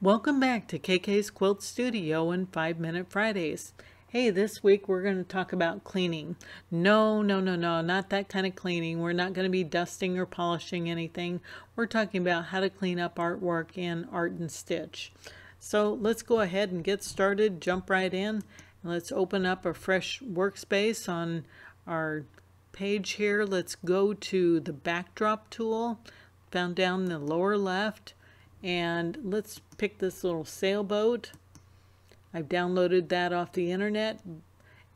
Welcome back to KK's Quilt Studio and 5-Minute Fridays. Hey, this week we're going to talk about cleaning. No, not that kind of cleaning. We're not going to be dusting or polishing anything. We're talking about how to clean up artwork in AnS Stitch. So let's go ahead and get started, jump right in. Let's open up a fresh workspace on our page here. Let's go to the backdrop tool, found down in the lower left. And let's pick this little sailboat. I've downloaded that off the internet.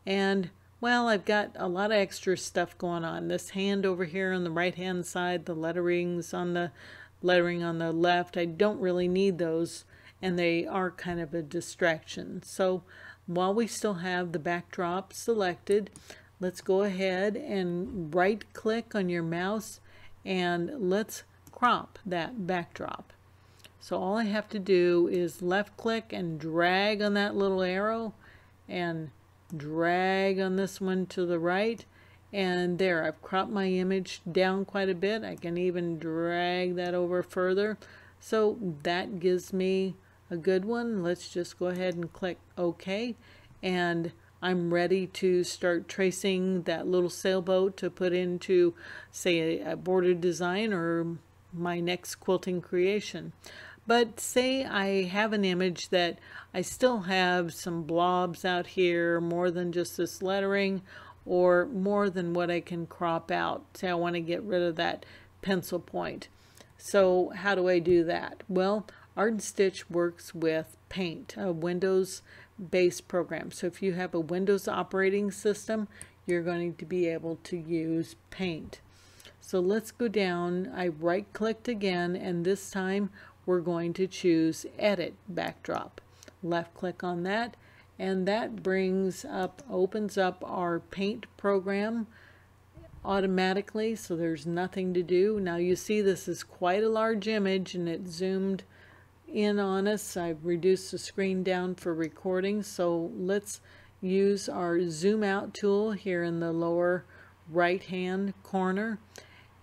And, well, I've got a lot of extra stuff going on. This hand over here on the right-hand side, the lettering on the left, I don't really need those. And they are kind of a distraction. So while we still have the backdrop selected, let's go ahead and right-click on your mouse and let's crop that backdrop. So all I have to do is left click and drag on that little arrow and drag on this one to the right, and there, I've cropped my image down quite a bit. I can even drag that over further. So that gives me a good one. Let's just go ahead and click OK, and I'm ready to start tracing that little sailboat to put into, say, a border design or my next quilting creation. But say I have an image that I still have some blobs out here, more than just this lettering, or more than what I can crop out. Say I want to get rid of that pencil point. So how do I do that? Well, AnS Stitch works with Paint, a Windows-based program. So if you have a Windows operating system, you're going to be able to use Paint. So let's go down. I right-clicked again, and this time we're going to choose Edit Backdrop. Left click on that, and that opens up our Paint program automatically, so there's nothing to do. Now you see this is quite a large image and it zoomed in on us. I've reduced the screen down for recording, so let's use our zoom out tool here in the lower right hand corner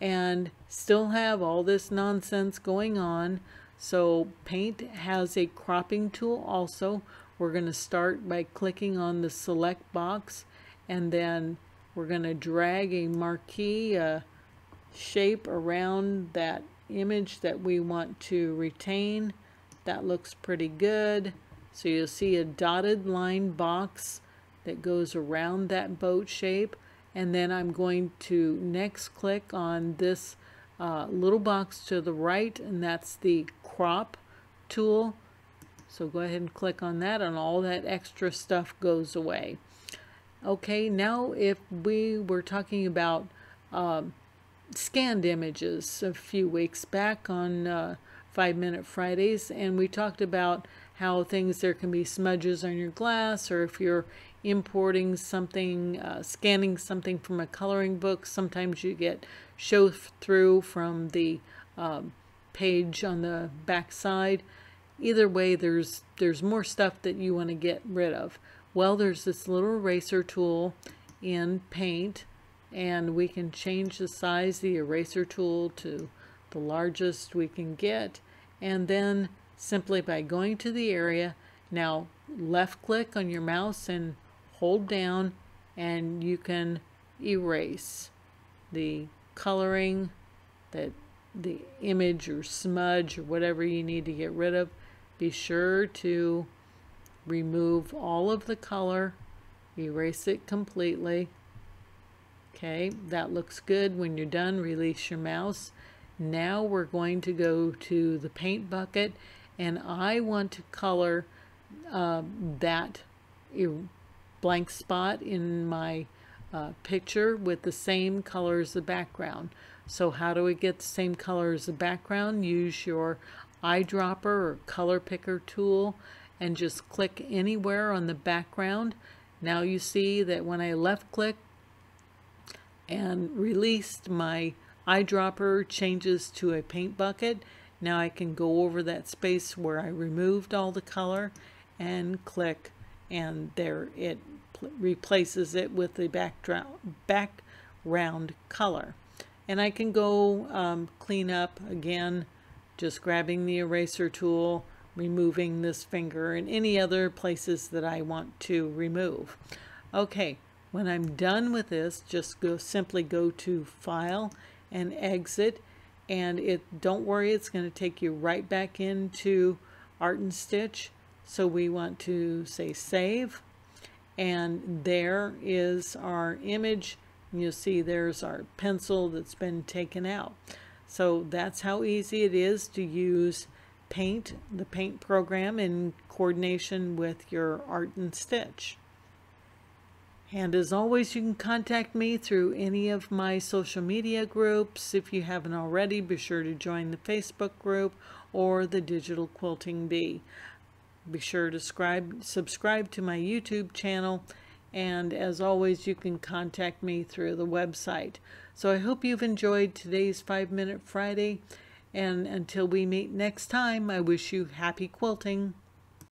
and still have all this nonsense going on. So Paint has a cropping tool also. We're going to start by clicking on the select box, and then we're going to drag a marquee shape around that image that we want to retain. That looks pretty good. So you'll see a dotted line box that goes around that boat shape, and then I'm going to next click on this little box to the right, and that's the crop tool. So go ahead and click on that, and all that extra stuff goes away. Okay, now if we were talking about scanned images a few weeks back on 5-Minute Fridays, and we talked about how there can be smudges on your glass, or if you're importing something, scanning something from a coloring book, sometimes you get show through from the page on the back side. Either way, there's more stuff that you want to get rid of. Well, there's this little eraser tool in Paint, and we can change the size of the eraser tool to the largest we can get, and then simply by going to the area, now left click on your mouse and hold down, and you can erase the coloring, the image or smudge or whatever you need to get rid of. Be sure to remove all of the color, erase it completely. Okay, that looks good. When you're done, release your mouse. Now we're going to go to the paint bucket, and I want to color that blank spot in my picture with the same color as the background. So how do we get the same color as the background? Use your eyedropper or color picker tool and just click anywhere on the background. Now you see that when I left click and released, my eyedropper changes to a paint bucket. Now I can go over that space where I removed all the color and click, and there it replaces it with the background color. And I can go clean up again, just grabbing the eraser tool, removing this finger and any other places that I want to remove. Okay, when I'm done with this, just simply go to File and Exit, and don't worry, it's going to take you right back into Art and Stitch. So we want to say Save, and there is our image. You'll see there's our pencil that's been taken out. So that's how easy it is to use Paint, the Paint program, in coordination with your Art and Stitch. And as always, you can contact me through any of my social media groups. If you haven't already, be sure to join the Facebook group or the Digital Quilting Bee. Be sure to subscribe to my YouTube channel. And as always, you can contact me through the website. So I hope you've enjoyed today's 5-Minute Friday. And until we meet next time, I wish you happy quilting.